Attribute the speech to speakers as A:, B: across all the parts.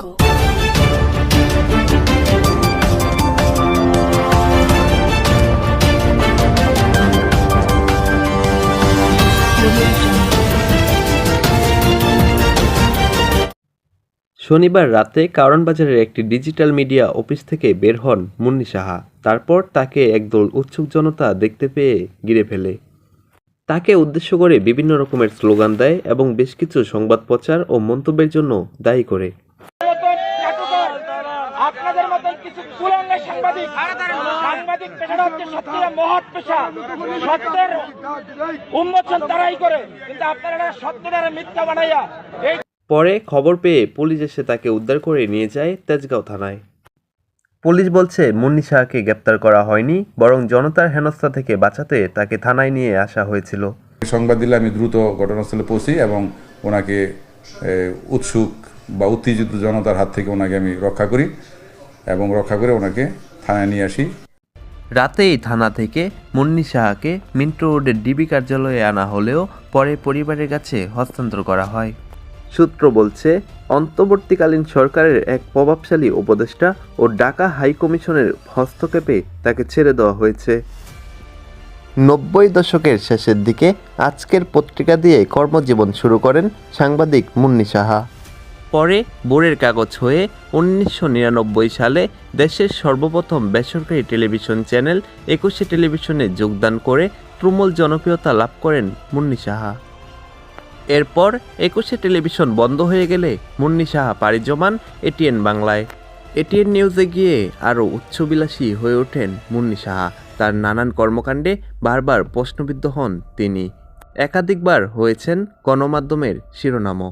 A: jungle.
B: শনিবার রাতে কারওয়ান বাজারের একটি ডিজিটাল মিডিয়া অফিস থেকে বের হন মুন্নি সাহা। তারপর তাকে একদল উৎসুক জনতা দেখতে পেয়ে ঘিরে ফেলে। তাকে উদ্দেশ্য করে বিভিন্ন রকমের স্লোগান দেয় এবং বেশ কিছু সংবাদ প্রচার ও মন্তব্যের জন্য দায়ী করে।
C: আপনাদের মতন কিছু কুলাঙ্গা সাংবাদিক পেশাটা হচ্ছে সত্যিটা মহৎ পেশা। সত্যের উন্মোচন তারাই করে, কিন্তু আপনারা সত্যটারে মিথ্যা বানাইয়া
B: পরে খবর পেয়ে পুলিশ এসে তাকে উদ্ধার করে নিয়ে যায় তেজগাঁও থানায়। পুলিশ বলছে মুন্নি সাহাকে গ্রেপ্তার করা হয়নি, বরং জনতার হেনস্থা থেকে বাঁচাতে তাকে থানায় নিয়ে আসা হয়েছিল।
D: সংবাদ দিলে আমি দ্রুত ঘটনাস্থলে পৌঁছি এবং ওনাকে উৎসুক বা উত্তেজিত জনতার হাত থেকে ওনাকে আমি রক্ষা করি এবং রক্ষা করে ওনাকে থানায় নিয়ে আসি।
B: রাতেই থানা থেকে মুন্নি সাহাকে মিন্টো রোডের ডিবি কার্যালয়ে আনা হলেও পরে পরিবারের কাছে হস্তান্তর করা হয়। সূত্র বলছে, অন্তর্বর্তীকালীন সরকারের এক প্রভাবশালী উপদেষ্টা ও ঢাকা হাইকমিশনের হস্তক্ষেপে তাকে ছেড়ে দেওয়া হয়েছে। 90 দশকের শেষের দিকে আজকের পত্রিকা দিয়ে কর্মজীবন শুরু করেন সাংবাদিক মুন্নি সাহা। পরে বোর্ডের কাগজ হয়ে 1999 সালে দেশের সর্বপ্রথম বেসরকারি টেলিভিশন চ্যানেল 21 টেলিভিশনে যোগদান করে তুমুল জনপ্রিয়তা লাভ করেন মুন্নি সাহা। এরপর 21 টেলিভিশন বন্ধ হয়ে গেলে মুন্নি সাহা পাড়ি জমান এটিএন বাংলায়। এটিএন নিউজে গিয়ে আরও উচ্চবিলাসী হয়ে ওঠেন মুন্নি সাহা। তার নানান কর্মকাণ্ডে বারবার প্রশ্নবিদ্ধ হন তিনি। একাধিকবার হয়েছেন গণমাধ্যমের শিরোনামও।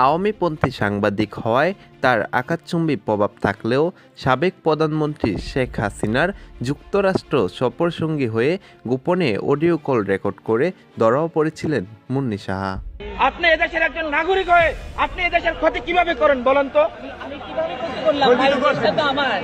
B: আওয়ামীপন্থী সাংবাদিক হওয়ায় তার আকাশচুম্বী প্রভাব থাকলেও সাবেক প্রধানমন্ত্রী শেখ হাসিনার যুক্তরাষ্ট্র সফরসঙ্গী হয়ে গোপনে অডিও কল রেকর্ড করে ধরাও পড়েছিলেন মুন্নি সাহা।
C: আপনি এদেশের একজন নাগরিক হয়ে আপনি এদেশের ক্ষতি কিভাবে করেন বলেন তো? আমি কিভাবে ক্ষতি করলাম? ভাই, দেশটা তো আমার।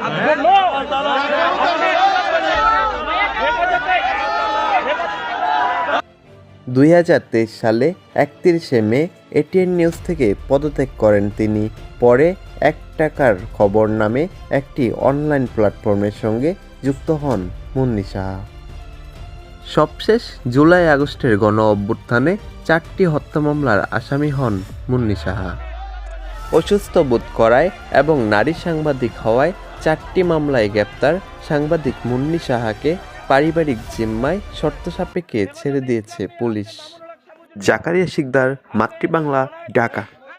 B: 2023 সালে 31 মে এটিএন নিউজ থেকে পদত্যাগ করেন তিনি। পরে 1 টাকার খবর নামে একটি অনলাইন প্ল্যাটফর্মের সঙ্গে যুক্ত হন মুন্নি সাহা। সবশেষ জুলাই আগস্টের গণ অভ্যুত্থানে 4টি হত্যা মামলার আসামি হন মুন্নি সাহা। অসুস্থ বোধ করায় এবং নারী সাংবাদিক হওয়ায় 4টি মামলায় গ্রেপ্তার সাংবাদিক মুন্নি সাহাকে পারিবারিক জিম্মায় শর্ত সাপেক্ষে ছেড়ে দিয়েছে পুলিশ। জাকারিয়া শিকদার, মাতৃবাংলা, ঢাকা।